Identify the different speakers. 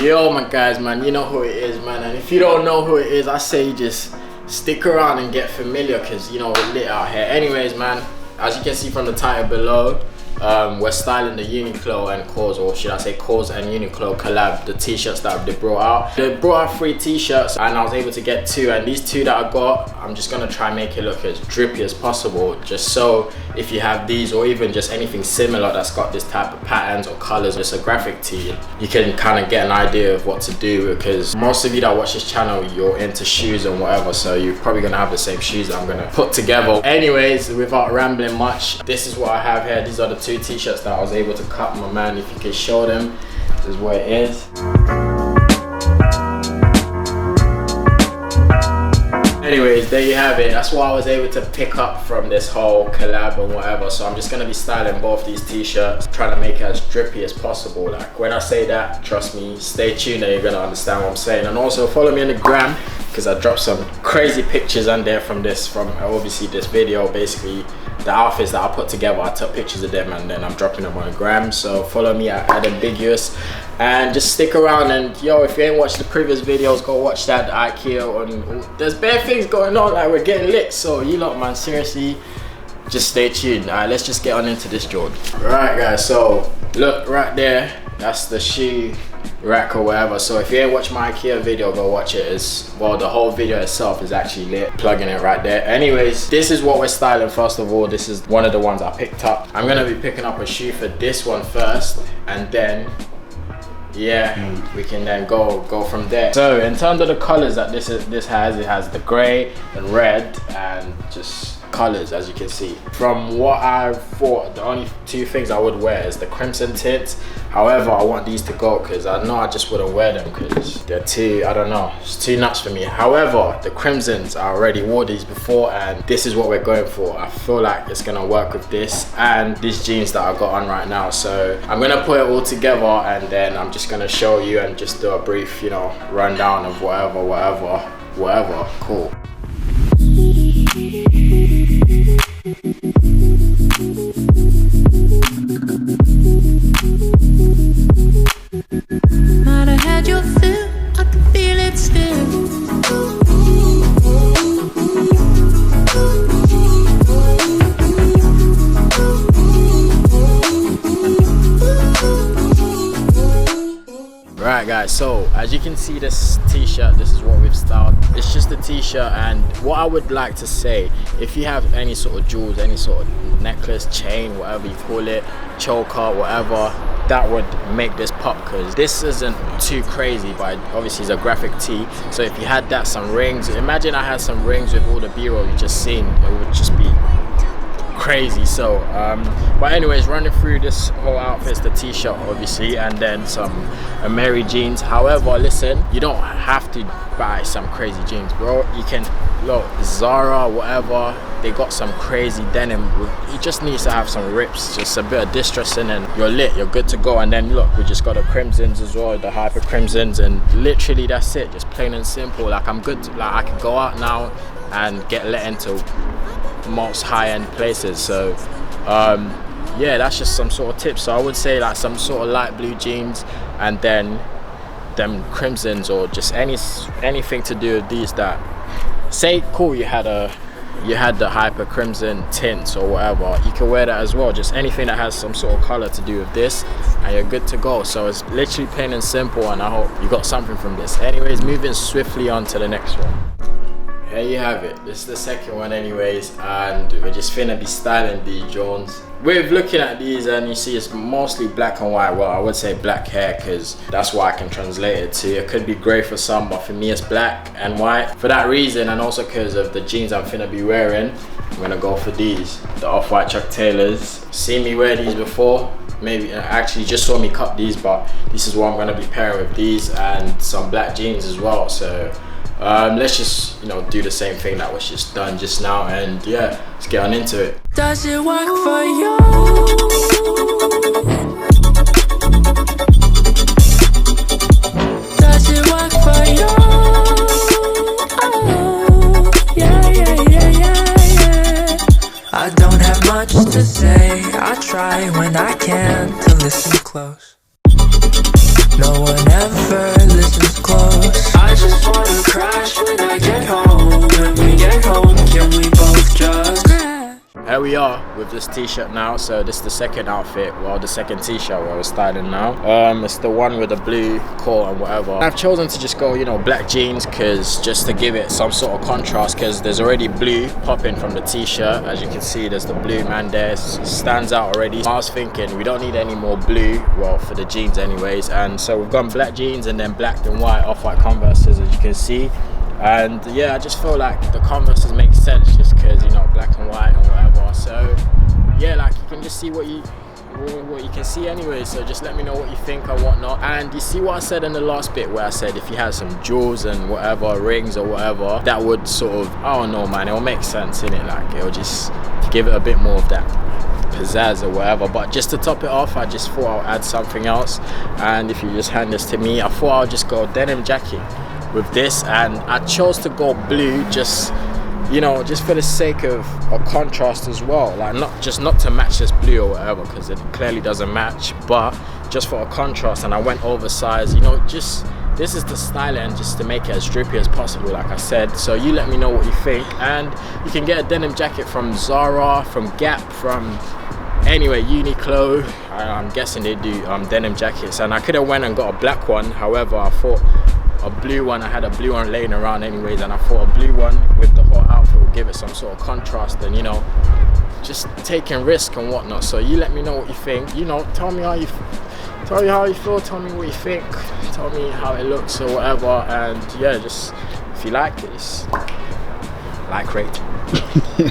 Speaker 1: Yo, my guys, man, you know who it is, man. And if you don't know who it is, I say just stick around and get familiar, because you know we're lit out here. Anyways, man, as you can see from the title below, we're styling the Uniqlo and KAWS, or should I say KAWS and Uniqlo collab, the t-shirts that they brought out. They brought out 3 t-shirts and I was able to get 2, and these 2 that I got, I'm just gonna try and make it look as drippy as possible, just so if you have these or even just anything similar that's got this type of patterns or colors, just a graphic tee, you can kind of get an idea of what to do, because most of you that watch this channel, you're into shoes and whatever, so you're probably gonna have the same shoes that I'm gonna put together. Anyways, without rambling much, this is what I have here. These are the 2 t-shirts that I was able to cut, my man. If you can show them, this is what it is. Anyways, there you have it. That's what I was able to pick up from this whole collab and whatever. So I'm just gonna be styling both these t-shirts, trying to make it as drippy as possible. Like when I say that, trust me, stay tuned and you're gonna understand what I'm saying. And also follow me on the gram, because I dropped some crazy pictures on there from obviously this video. Basically the outfits that I put together, I took pictures of them and then I'm dropping them on the gram. So follow me at Ambiguous and just stick around. And yo, if you ain't watched the previous videos, go watch that, the IKEA, and there's bare things going on, like we're getting lit. So you lot, man, seriously, just stay tuned. All right, let's just get on into this Jordan. Right guys, so look right there, that's the shoe rack or whatever. So if you ain't watched my IKEA video, go watch it. It's, well, the whole video itself is actually lit, plugging it right there. Anyways, this is what we're styling. First of all, this is one of the ones I picked up. I'm gonna be picking up a shoe for this one first, and then yeah, we can then go from there. So in terms of the colors that this has, it has the gray and red and just colors, as you can see. From what I thought, the only 2 things I would wear is the crimson tint. However, I want these to go because I know I just wouldn't wear them because they're too, I don't know, it's too nuts for me. However, the crimsons, I already wore these before and this is what we're going for. I feel like it's gonna work with this and these jeans that I got on right now. So I'm gonna put it all together and then I'm just gonna show you and just do a brief, you know, rundown of whatever. Cool.
Speaker 2: Might have had your fill, I can feel it still.
Speaker 1: Right guys, so as you can see, this t-shirt, this is what we've styled. It's just a t-shirt, and what I would like to say, if you have any sort of jewels, any sort of necklace, chain, whatever you call it, choker, whatever, that would make this pop, because this isn't too crazy, but obviously it's a graphic tee. So if you had that, some rings, imagine I had some rings with all the b-roll you just seen, it would just be crazy. So but anyways, running through this whole outfit, the t-shirt obviously, and then some Mary jeans. However, listen, you don't have to buy some crazy jeans, bro. You can look, Zara, whatever, they got some crazy denim. It just needs to have some rips, just a bit of distressing, and you're lit, you're good to go. And then look, we just got the crimsons as well, the hyper crimsons, and literally that's it, just plain and simple. Like I'm good to, like I can go out now and get let into most high-end places. So yeah, that's just some sort of tips. So I would say like some sort of light blue jeans and then them crimsons, or just anything to do with these that, say cool, you had the hyper crimson tints or whatever, you can wear that as well. Just anything that has some sort of color to do with this and you're good to go. So it's literally plain and simple, and I hope you got something from this. Anyways, moving swiftly on to the next one. There you have it. This is the second one anyways, and we're just finna be styling these Jones. We're looking at these and you see it's mostly black and white. Well, I would say black hair because that's what I can translate it to. It could be grey for some, but for me it's black and white. For that reason, and also because of the jeans I'm finna be wearing, I'm gonna go for these, the off-white Chuck Taylors. Seen me wear these before, maybe actually just saw me cut these, but this is what I'm gonna be pairing with these and some black jeans as well. So let's just, you know, do the same thing that was just done just now, and yeah, let's get on into it.
Speaker 2: Does it work for you? Does it work for you? Oh, yeah. I don't have much to say. I try when I can to listen close. No one ever
Speaker 1: Zara with this t-shirt now. So this is the second outfit, well, the second t-shirt where we're styling now. It's the one with the blue core and whatever. I've chosen to just go, you know, black jeans, because just to give it some sort of contrast, because there's already blue popping from the t-shirt. As you can see, there's the blue man there, it stands out already. I was thinking we don't need any more blue, well, for the jeans anyways, and so we've gone black jeans and then black and white off-white Converses, as you can see. And yeah, I just feel like the Converses make sense just because, you know, black and white and whatever. So yeah, like you can just see what you can see anyway. So just let me know what you think or whatnot. And you see what I said in the last bit where I said if you had some jewels and whatever, rings or whatever, that would sort of, I don't know, man, it'll make sense in it. Like it'll just give it a bit more of that pizzazz or whatever. But just to top it off, I just thought I'll add something else. And if you just hand this to me, I thought I'll just go denim jacket with this, and I chose to go blue just, you know, just for the sake of a contrast as well. Like not to match this blue or whatever, because it clearly doesn't match, but just for a contrast. And I went oversized, you know, just this is the style, and just to make it as drippy as possible, like I said. So you let me know what you think, and you can get a denim jacket from Zara, from Gap, from anyway, Uniqlo. I'm guessing they do denim jackets, and I could have went and got a black one. However, I thought a blue one, I had a blue one laying around anyways, and I thought a blue one with the hot outfit will give it some sort of contrast, and you know, just taking risk and whatnot. So you let me know what you think, you know, tell me how you feel, tell me what you think, tell me how it looks or whatever. And yeah, just if you like it, like, rate.